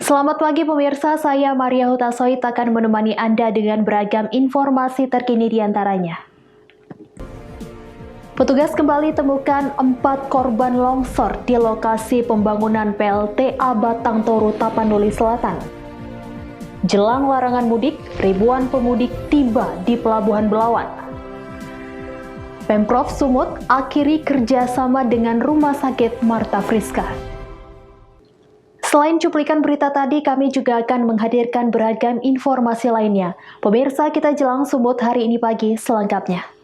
Selamat pagi pemirsa, saya Maria Hutasoit akan menemani Anda dengan beragam informasi terkini di antaranya. Petugas kembali temukan 4 korban longsor di lokasi pembangunan PLTA Batang Toru, Tapanuli Selatan. Jelang larangan mudik, ribuan pemudik tiba di Pelabuhan Belawan. Pemprov Sumut akhiri kerjasama dengan Rumah Sakit Marta Friska. Selain cuplikan berita tadi, kami juga akan menghadirkan beragam informasi lainnya. Pemirsa, kita jelang Sumut hari ini pagi selengkapnya.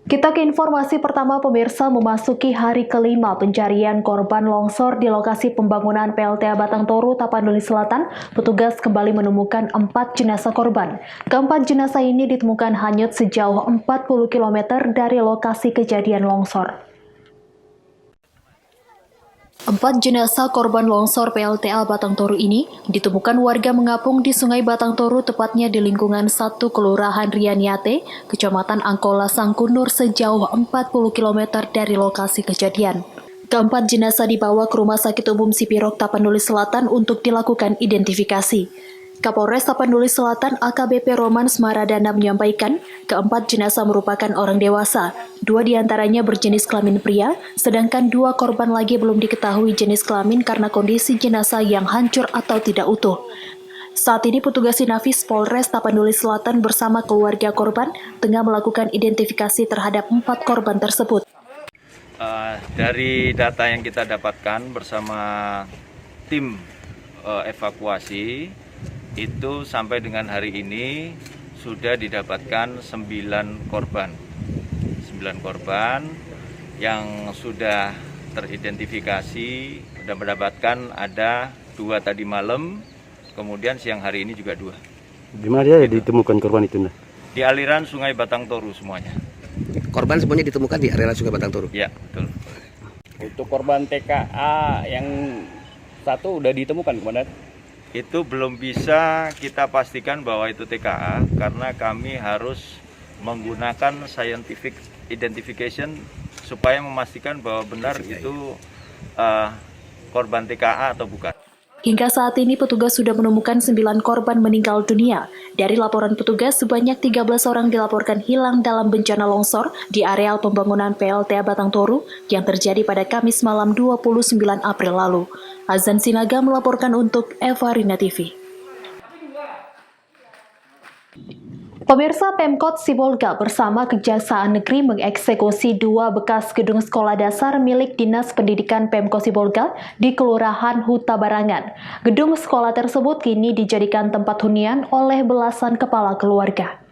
Kita ke informasi pertama pemirsa, memasuki hari kelima pencarian korban longsor di lokasi pembangunan PLTA Batang Toru, Tapanuli Selatan, petugas kembali menemukan 4 jenazah korban. Keempat jenazah ini ditemukan hanyut sejauh 40 km dari lokasi kejadian longsor. 4 jenazah korban longsor PLTA Batang Toru ini ditemukan warga mengapung di Sungai Batang Toru, tepatnya di lingkungan 1 Kelurahan Rianiate, Kecamatan Angkola Sangkunur sejauh 40 km dari lokasi kejadian. Keempat jenazah dibawa ke Rumah Sakit Umum Sipirok Tapanuli Selatan untuk dilakukan identifikasi. Kapolres Tapanuli Selatan AKBP Roman Smaradana menyampaikan, keempat jenazah merupakan orang dewasa. 2 diantaranya berjenis kelamin pria, sedangkan 2 korban lagi belum diketahui jenis kelamin karena kondisi jenazah yang hancur atau tidak utuh. Saat ini petugas Inafis Polres Tapanuli Selatan bersama keluarga korban tengah melakukan identifikasi terhadap 4 korban tersebut. Dari data yang kita dapatkan bersama tim evakuasi, itu sampai dengan hari ini sudah didapatkan 9 korban. 9 korban yang sudah teridentifikasi, sudah mendapatkan ada 2 tadi malam, kemudian siang hari ini juga 2. Di mana dia ditemukan korban itu? Di aliran Sungai Batang Toru semuanya. Korban semuanya ditemukan di aliran Sungai Batang Toru? Ya, betul. Untuk korban TKA yang 1 udah ditemukan, Komandan? Itu belum bisa kita pastikan bahwa itu TKA karena kami harus menggunakan scientific identification supaya memastikan bahwa benar itu korban TKA atau bukan. Hingga saat ini petugas sudah menemukan 9 korban meninggal dunia. Dari laporan petugas, sebanyak 13 orang dilaporkan hilang dalam bencana longsor di areal pembangunan PLTA Batang Toru yang terjadi pada Kamis malam 29 April lalu. Azan Sinaga melaporkan untuk Evarina TV. Pemirsa, Pemkot Sibolga bersama Kejaksaan Negeri mengeksekusi 2 bekas gedung sekolah dasar milik Dinas Pendidikan Pemkot Sibolga di Kelurahan Huta Barangan. Gedung sekolah tersebut kini dijadikan tempat hunian oleh belasan kepala keluarga.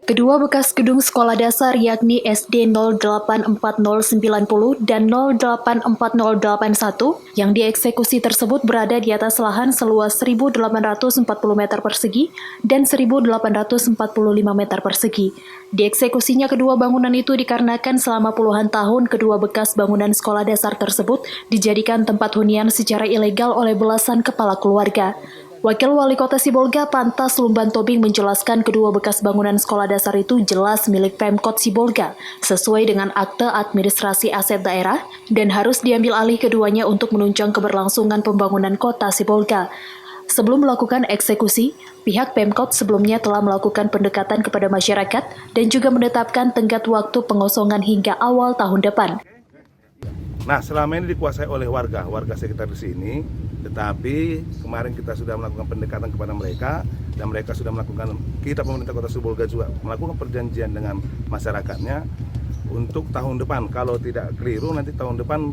Kedua bekas gedung sekolah dasar yakni SD 084090 dan 084081 yang dieksekusi tersebut berada di atas lahan seluas 1.840 meter persegi dan 1.845 meter persegi. Dieksekusinya kedua bangunan itu dikarenakan selama puluhan tahun kedua bekas bangunan sekolah dasar tersebut dijadikan tempat hunian secara ilegal oleh belasan kepala keluarga. Wakil Wali Kota Sibolga Pantas Lumban Tobing menjelaskan kedua bekas bangunan sekolah dasar itu jelas milik Pemkot Sibolga sesuai dengan akte administrasi aset daerah dan harus diambil alih keduanya untuk menunjang keberlangsungan pembangunan kota Sibolga. Sebelum melakukan eksekusi, pihak Pemkot sebelumnya telah melakukan pendekatan kepada masyarakat dan juga menetapkan tenggat waktu pengosongan hingga awal tahun depan. Nah, selama ini dikuasai oleh warga sekitar di sini, tetapi kemarin kita sudah melakukan pendekatan kepada mereka dan mereka sudah melakukan, kita pemerintah Kota Sibolga juga melakukan perjanjian dengan masyarakatnya untuk tahun depan, kalau tidak keliru nanti tahun depan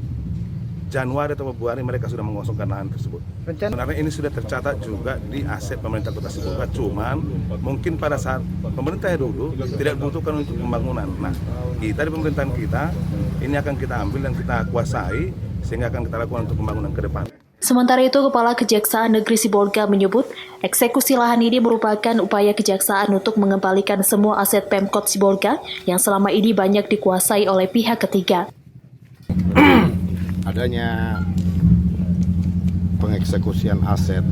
Januari atau Februari mereka sudah mengosongkan lahan tersebut. Sebenarnya ini sudah tercatat juga di aset pemerintah Kota Sibolga, cuman mungkin pada saat pemerintah dulu tidak dibutuhkan untuk pembangunan. Nah, kita di pemerintahan kita ini akan kita ambil dan kita kuasai sehingga akan kita lakukan untuk pembangunan ke depan. Sementara itu, Kepala Kejaksaan Negeri Sibolga menyebut eksekusi lahan ini merupakan upaya kejaksaan untuk mengembalikan semua aset Pemkot Sibolga yang selama ini banyak dikuasai oleh pihak ketiga. Adanya pengeksekusian aset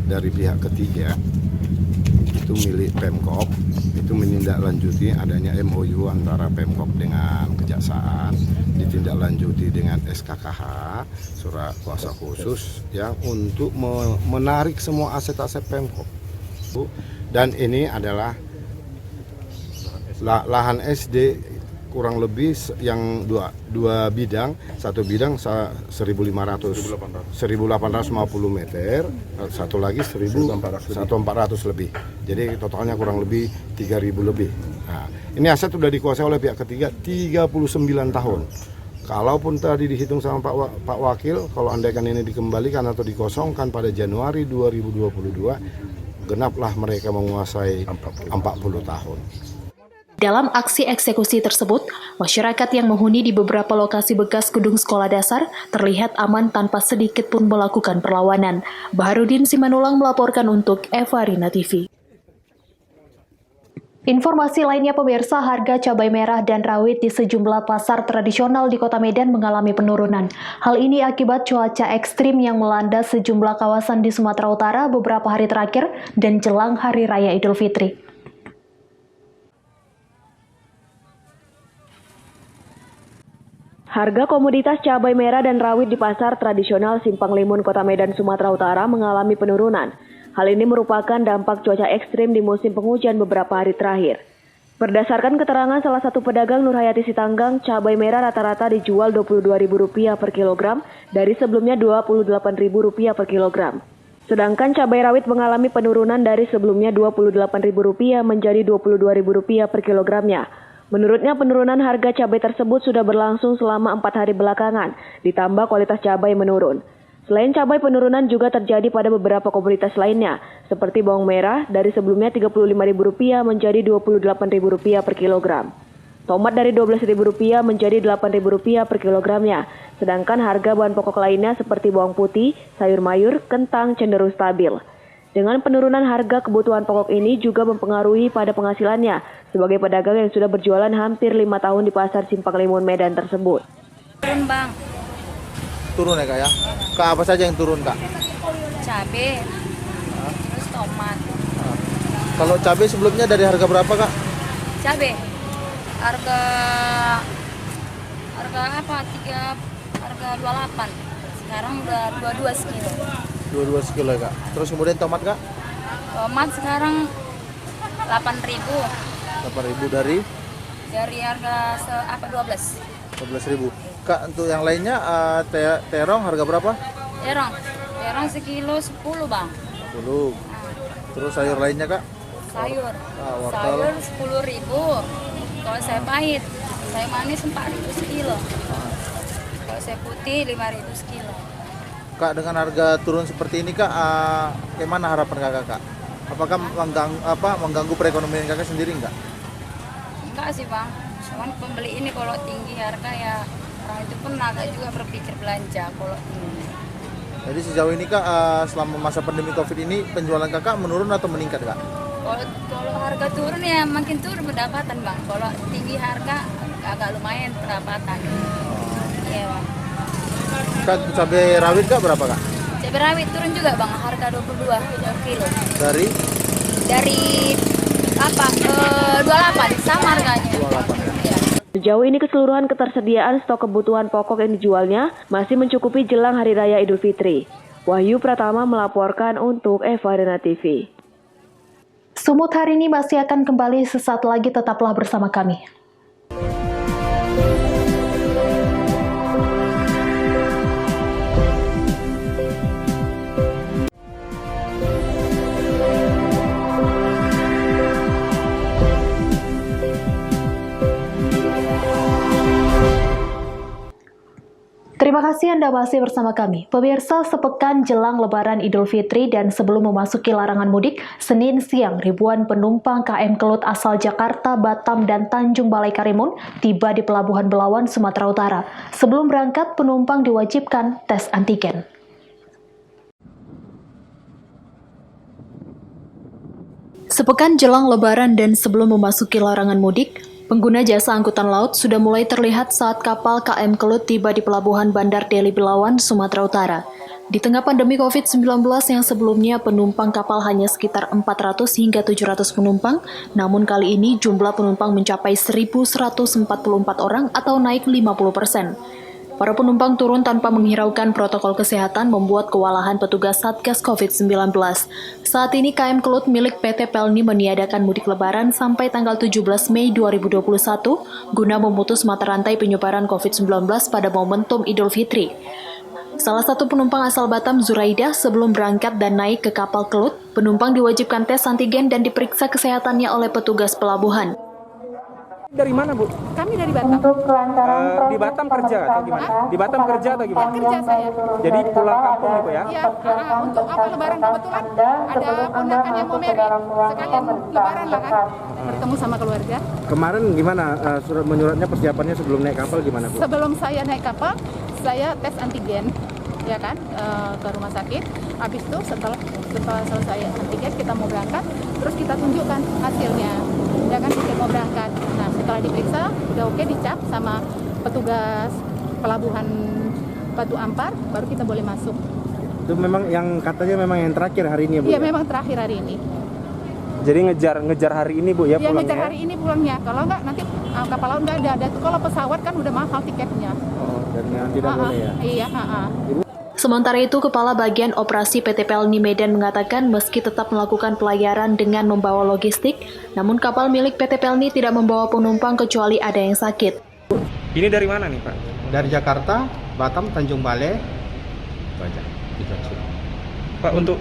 dari pihak ketiga itu milik Pemkop, itu menindaklanjuti adanya MOU antara Pemkop dengan Kejaksaan, ditindaklanjuti dengan SKKH, surat kuasa khusus, yang untuk menarik semua aset-aset Pemkop. Dan ini adalah lahan SD kurang lebih yang dua bidang, satu bidang 1.850 meter, satu lagi 1.400 lebih. Jadi totalnya kurang lebih 3.000 lebih. Nah, ini aset sudah dikuasai oleh pihak ketiga 39 tahun. Kalaupun tadi dihitung sama Pak Wakil, kalau andaikan ini dikembalikan atau dikosongkan pada Januari 2022, genaplah mereka menguasai 40 tahun. Dalam aksi eksekusi tersebut, masyarakat yang menghuni di beberapa lokasi bekas gedung sekolah dasar terlihat aman tanpa sedikit pun melakukan perlawanan. Baharudin Simanulang melaporkan untuk Eva Rina TV. Informasi lainnya pemirsa, harga cabai merah dan rawit di sejumlah pasar tradisional di Kota Medan mengalami penurunan. Hal ini akibat cuaca ekstrim yang melanda sejumlah kawasan di Sumatera Utara beberapa hari terakhir dan jelang Hari Raya Idul Fitri. Harga komoditas cabai merah dan rawit di pasar tradisional Simpang Limun, Kota Medan, Sumatera Utara mengalami penurunan. Hal ini merupakan dampak cuaca ekstrim di musim penghujan beberapa hari terakhir. Berdasarkan keterangan salah satu pedagang Nurhayati Sitanggang, cabai merah rata-rata dijual Rp22.000 per kilogram dari sebelumnya Rp28.000 per kilogram. Sedangkan cabai rawit mengalami penurunan dari sebelumnya Rp28.000 menjadi Rp22.000 per kilogramnya. Menurutnya penurunan harga cabai tersebut sudah berlangsung selama 4 hari belakangan, ditambah kualitas cabai menurun. Selain cabai, penurunan juga terjadi pada beberapa komoditas lainnya, seperti bawang merah dari sebelumnya Rp35.000 menjadi Rp28.000 per kilogram. Tomat dari Rp12.000 menjadi Rp8.000 per kilogramnya, sedangkan harga bahan pokok lainnya seperti bawang putih, sayur mayur, kentang cenderung stabil. Dengan penurunan harga kebutuhan pokok ini juga mempengaruhi pada penghasilannya sebagai pedagang yang sudah berjualan hampir 5 tahun di pasar Simpang Limun Medan tersebut. Turun bang. Turun ya kak ya? Kak apa saja yang turun kak? Cabai, terus tomat. Kalau cabai sebelumnya dari harga berapa kak? Cabai, harga apa? Harga 28. Sekarang udah 22 sekilo. 22 sekilo ya kak. Terus kemudian tomat kak? Tomat sekarang 8.000. 8.000 dari harga 12. 12.000. Kak, untuk yang lainnya terong harga berapa? Terong sekilo 10 bang. 10. Terus sayur lainnya kak? Sayur. Wortel. Sayur 10.000. Kalau saya pahit, saya manis 4.000 sekilo. Kalau saya putih 5.000 sekilo. Kak, dengan harga turun seperti ini kak, bagaimana harapan kakak? Apakah mengganggu perekonomian kakak sendiri enggak? Enggak sih bang, cuman pembeli ini kalau tinggi harga ya orang itu pun agak juga berpikir belanja kalau tinggi. Jadi sejauh ini kak, selama masa pandemi COVID ini penjualan kakak menurun atau meningkat kak? Kalau harga turun ya makin turun pendapatan bang. Kalau tinggi harga agak lumayan pendapatan. Iya bang. Kak, cabai rawit kak berapa kak? Cabai rawit turun juga bang, harga 22 per kilo. Dari 28 sama harganya. 28 ya. Sejauh ini keseluruhan ketersediaan stok kebutuhan pokok yang dijualnya masih mencukupi jelang Hari Raya Idul Fitri. Wahyu Pratama melaporkan untuk Eva Rina TV. Sumut hari ini masih akan kembali sesaat lagi, tetaplah bersama kami. Terima kasih Anda masih bersama kami. Pemirsa, sepekan jelang Lebaran Idul Fitri dan sebelum memasuki larangan mudik, Senin siang ribuan penumpang KM Kelut asal Jakarta, Batam, dan Tanjung Balai Karimun tiba di Pelabuhan Belawan, Sumatera Utara. Sebelum berangkat, penumpang diwajibkan tes antigen. Sepekan jelang Lebaran dan sebelum memasuki larangan mudik, pengguna jasa angkutan laut sudah mulai terlihat saat kapal KM Kelut tiba di Pelabuhan Bandar Deli Belawan, Sumatera Utara. Di tengah pandemi COVID-19 yang sebelumnya penumpang kapal hanya sekitar 400 hingga 700 penumpang, namun kali ini jumlah penumpang mencapai 1.144 orang atau naik 50%. Para penumpang turun tanpa menghiraukan protokol kesehatan membuat kewalahan petugas Satgas COVID-19. Saat ini KM Kelut milik PT Pelni meniadakan mudik lebaran sampai tanggal 17 Mei 2021 guna memutus mata rantai penyebaran COVID-19 pada momentum Idul Fitri. Salah satu penumpang asal Batam, Zuraida, sebelum berangkat dan naik ke kapal Kelut, penumpang diwajibkan tes antigen dan diperiksa kesehatannya oleh petugas pelabuhan. Dari mana, Bu? Kami dari Batam. Di Batam kerja atau gimana? Di Batam kerja atau gimana? Kerja saya. Jadi pulang kampung gitu ya? Iya, untuk apa lebaran kebetulan ada ponakan yang mau married, sekalian lebaran lah kan, bertemu sama keluarga. Kemarin gimana menyuratnya persiapannya sebelum naik kapal gimana, Bu? Sebelum saya naik kapal, saya tes antigen, ya kan, ke rumah sakit. Habis itu setelah selesai antigen kita mau berangkat, terus kita tunjukkan hasilnya, ya kan, kita mau berangkat. Nah, setelah diperiksa udah oke, dicap sama petugas pelabuhan Batu Ampar, baru kita boleh masuk. Itu memang yang katanya memang yang terakhir hari ini ya, Bu? Iya, memang terakhir hari ini. Jadi ngejar hari ini, Bu, ya Iya, pulangnya? ngejar hari ini pulangnya. Kalau enggak nanti kapal laut nggak ada. Kalau pesawat kan udah mahal tiketnya. Oh, dan yang tidak boleh ya? Iya, Sementara itu, Kepala Bagian Operasi PT Pelni Medan mengatakan meski tetap melakukan pelayaran dengan membawa logistik, namun kapal milik PT Pelni tidak membawa penumpang kecuali ada yang sakit. Ini dari mana nih, Pak? Dari Jakarta, Batam, Tanjung Balai, Pak, untuk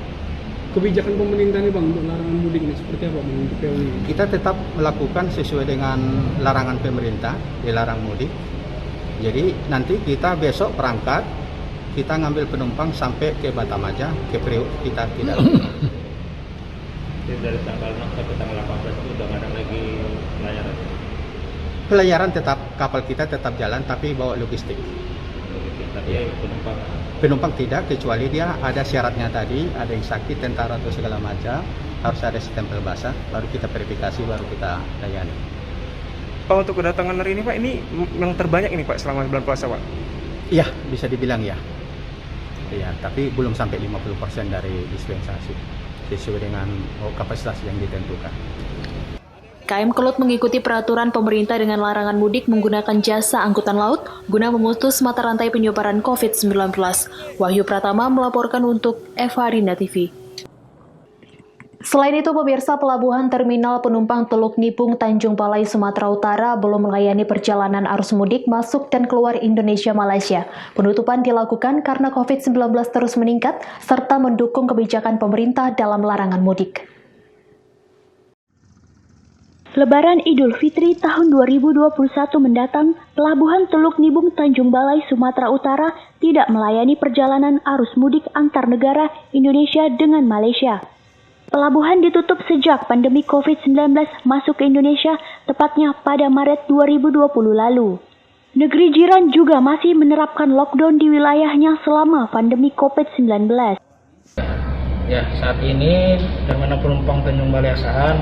kebijakan pemerintah nih Bang untuk larangan mudik ini seperti apa Bang untuk Pelni? kita tetap melakukan sesuai dengan larangan pemerintah, dilarang mudik. Jadi nanti kita besok berangkat, kita ngambil penumpang sampai ke Batam aja, ke Priok kita tidak. Jadi dari tanggal 6 sampai tanggal 18 itu udah nggak ada lagi pelayaran. Pelayaran tetap, kapal kita tetap jalan tapi bawa logistik. Tapi Penumpang tidak, kecuali dia ada syaratnya tadi, ada yang sakit, tentara atau segala macam, harus ada stempel basah, baru kita verifikasi, baru kita layani. Pak, untuk kedatangan hari ini, Pak, ini yang terbanyak ini, Pak, selama bulan puasa, Pak? Iya, bisa dibilang ya. Iya, tapi belum sampai 50% dari dispensasi, sesuai dengan kapasitas yang ditentukan. KM Kelut mengikuti peraturan pemerintah dengan larangan mudik menggunakan jasa angkutan laut guna memutus mata rantai penyebaran COVID-19. Wahyu Pratama melaporkan untuk Eva Rina TV. Selain itu, pemirsa, pelabuhan terminal penumpang Teluk Nipung, Tanjung Balai, Sumatera Utara belum melayani perjalanan arus mudik masuk dan keluar Indonesia Malaysia. Penutupan dilakukan karena COVID-19 terus meningkat serta mendukung kebijakan pemerintah dalam larangan mudik. Lebaran Idul Fitri tahun 2021 mendatang, Pelabuhan Teluk Nibung Tanjung Balai, Sumatera Utara tidak melayani perjalanan arus mudik antar negara Indonesia dengan Malaysia. Pelabuhan ditutup sejak pandemi COVID-19 masuk ke Indonesia, tepatnya pada Maret 2020 lalu. Negeri jiran juga masih menerapkan lockdown di wilayahnya selama pandemi COVID-19. Ya, saat ini terminal penumpang Tanjung Balai Asahan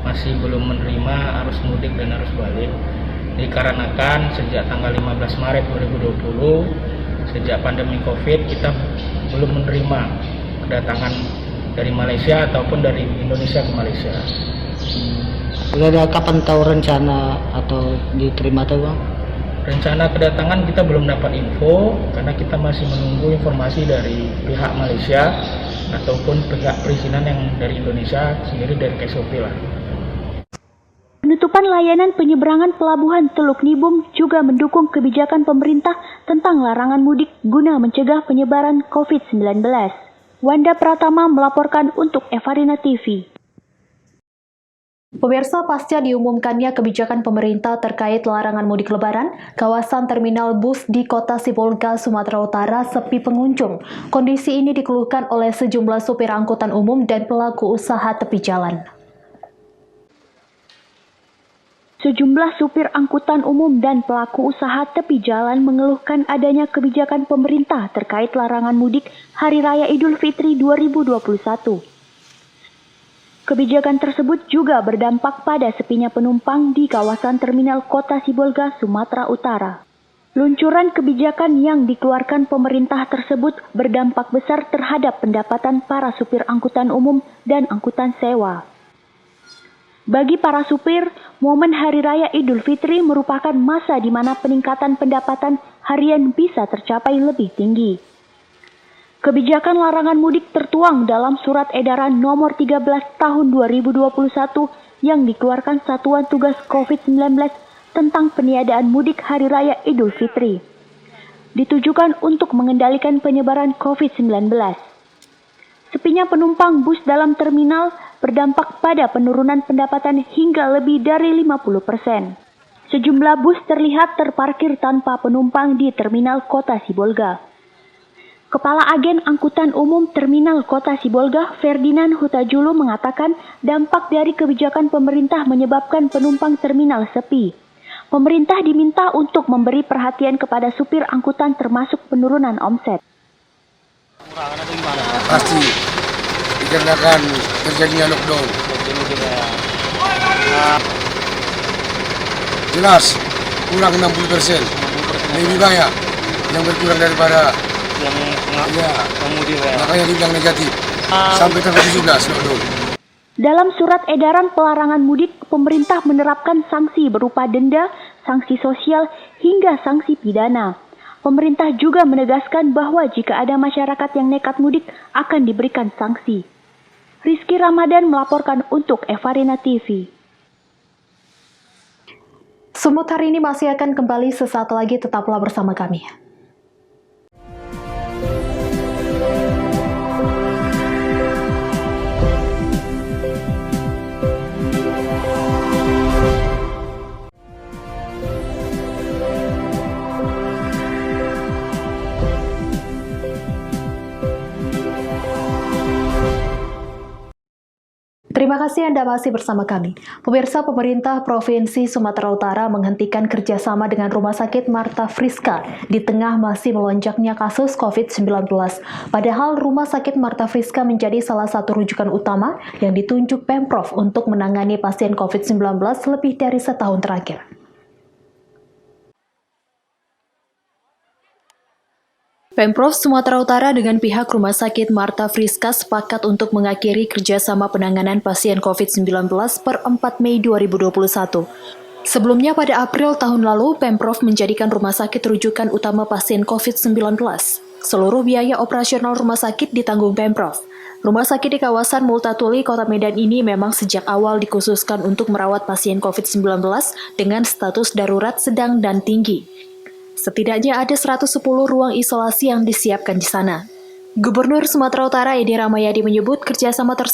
masih belum menerima arus mudik dan arus balik, dikarenakan sejak tanggal 15 Maret 2020 sejak pandemi Covid kita belum menerima kedatangan dari Malaysia ataupun dari Indonesia ke Malaysia. Sudah kapan tahu rencana atau diterima tuh Bang? Rencana kedatangan kita belum dapat info karena kita masih menunggu informasi dari pihak Malaysia ataupun pihak perizinan yang dari Indonesia sendiri dari KSOP lah. Penutupan layanan penyeberangan pelabuhan Teluk Nibung juga mendukung kebijakan pemerintah tentang larangan mudik guna mencegah penyebaran COVID-19. Wanda Pratama melaporkan untuk Eva Rina TV. Pemirsa, pasca diumumkannya kebijakan pemerintah terkait larangan mudik lebaran, kawasan terminal bus di Kota Sibolga, Sumatera Utara sepi pengunjung. Kondisi ini dikeluhkan oleh sejumlah supir angkutan umum dan pelaku usaha tepi jalan. Sejumlah supir angkutan umum dan pelaku usaha tepi jalan mengeluhkan adanya kebijakan pemerintah terkait larangan mudik Hari Raya Idul Fitri 2021. Kebijakan tersebut juga berdampak pada sepinya penumpang di kawasan terminal Kota Sibolga, Sumatera Utara. Luncuran kebijakan yang dikeluarkan pemerintah tersebut berdampak besar terhadap pendapatan para supir angkutan umum dan angkutan sewa. Bagi para supir, momen Hari Raya Idul Fitri merupakan masa di mana peningkatan pendapatan harian bisa tercapai lebih tinggi. Kebijakan larangan mudik tertuang dalam Surat Edaran Nomor 13 Tahun 2021 yang dikeluarkan Satuan Tugas COVID-19 tentang peniadaan mudik Hari Raya Idul Fitri. Ditujukan untuk mengendalikan penyebaran COVID-19. Sepinya penumpang bus dalam terminal berdampak pada penurunan pendapatan hingga lebih dari 50%. Sejumlah bus terlihat terparkir tanpa penumpang di Terminal Kota Sibolga. Kepala Agen Angkutan Umum Terminal Kota Sibolga, Ferdinand Hutajulu mengatakan dampak dari kebijakan pemerintah menyebabkan penumpang terminal sepi. Pemerintah diminta untuk memberi perhatian kepada supir angkutan termasuk penurunan omset. Pasti dikarenakan terjadinya lockdown. Jelas kurang 60%, lebih banyak yang berkurang daripada makanya dibilang negatif sampai tanggal 17 lockdown. Dalam surat edaran pelarangan mudik, pemerintah menerapkan sanksi berupa denda, sanksi sosial, hingga sanksi pidana. Pemerintah juga menegaskan bahwa jika ada masyarakat yang nekat mudik akan diberikan sanksi. Rizky Ramadan melaporkan untuk Evarina TV. Sumut hari ini masih akan kembali sesaat lagi, tetaplah bersama kami. Terima kasih Anda masih bersama kami. Pemirsa, pemerintah Provinsi Sumatera Utara menghentikan kerjasama dengan Rumah Sakit Marta Friska di tengah masih melonjaknya kasus COVID-19. Padahal Rumah Sakit Marta Friska menjadi salah satu rujukan utama yang ditunjuk Pemprov untuk menangani pasien COVID-19 lebih dari setahun terakhir. Pemprov Sumatera Utara dengan pihak Rumah Sakit Marta Friska sepakat untuk mengakhiri kerjasama penanganan pasien COVID-19 per 4 Mei 2021. Sebelumnya pada April tahun lalu, Pemprov menjadikan rumah sakit rujukan utama pasien COVID-19. Seluruh biaya operasional rumah sakit ditanggung Pemprov. Rumah sakit di kawasan Multatuli, Kota Medan ini memang sejak awal dikhususkan untuk merawat pasien COVID-19 dengan status darurat sedang dan tinggi. Setidaknya ada 110 ruang isolasi yang disiapkan di sana. Gubernur Sumatera Utara Edi Rahmayadi menyebut kerjasama tersebut